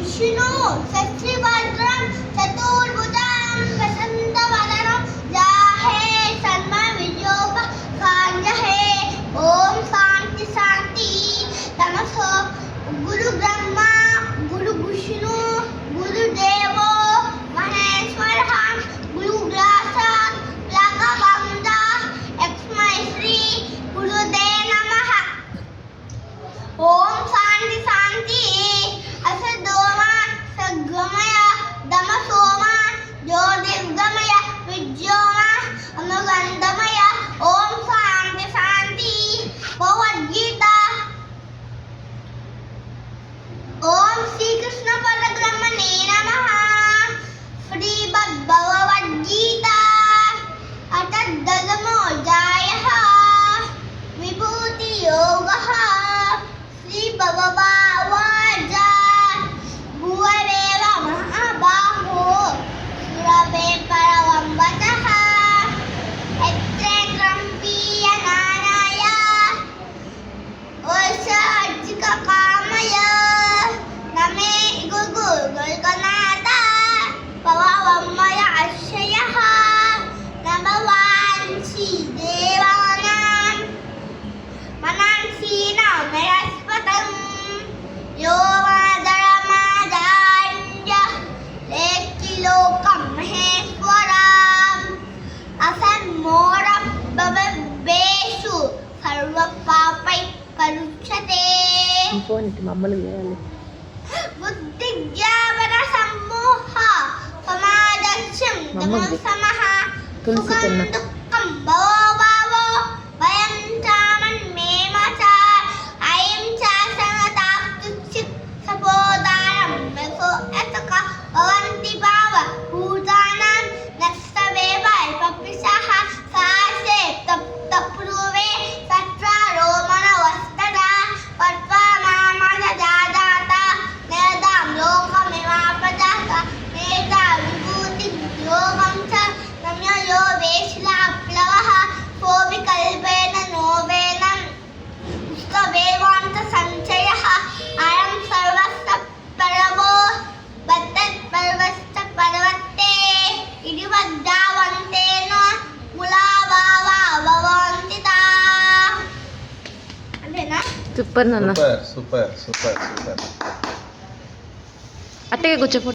विष्णु शशिवर्धनं चतुर्भुजं प्रसन्नवदनं जाहे सर्वविद्योपकार्यहे ओम शांति शांति तमसो गुरु ब्रह्मा गुरु विष्णु गुरुदेवो महेश्वरः गुरु ग्रासात् प्लगवंदा एक्स्मै श्री गुरुदेव नमः ओम शांति शांति असदोमा सद्गमय दमसोमा ज्योतिर्गमय विद्योमा अनुगंधमय ओम शांति शांति भगवद्गीता ओम श्री कृष्ण परब्रह्मणे नमः श्री भगवद्गीता अतद्दशमोऽध्यायः विभूति योगः श्री भगवानुवाच भुवदेव महाबाहो सुरभे परमं वचः यत्रेत्रं पीयमानाय वर्षार्चिककामय नमे गुरुगुरुगणात पवं मया आश्रयः नमवांसि देवानां मनांसीनां नरस्पतं यो मादरमादान्य लेखि लोकं महेश्वराम् असन्मोरभवेषु सर्वपापै परुच्यते ఫోన్ ఇటు మమ్మల్ని చేయాలి बुद्धिज्ञान सम्मोह समादर्शं तमसमः तुलसी कन्ना दुःखं भवो भावो भयं चामन्मेम च अयं च सनताप्तुच्छित् सपोदानं मेसो एतक भवन्ति भाव भूतानां नष्टवेव अल्पपिशः सासे तप्तप्रुवे सत्रा रोमणवस्तदा पत्वा नामज जाता नेदां लोकमिवापजात नेदा विभूति योगं च नम्यो वेशिलाप्लवः सोऽविकल्पेन नोवेनं स्तवेवान्तसञ्चयः अयं सर्वस्य परमो बद्धपर्वस्य पर्वते इडिवद्धावन्तेन मुलावावा भवन्ति ता అంతేనా సూపర్ నాన్న సూపర్ సూపర్ సూపర్ సూపర్ అట్టగా కూర్చో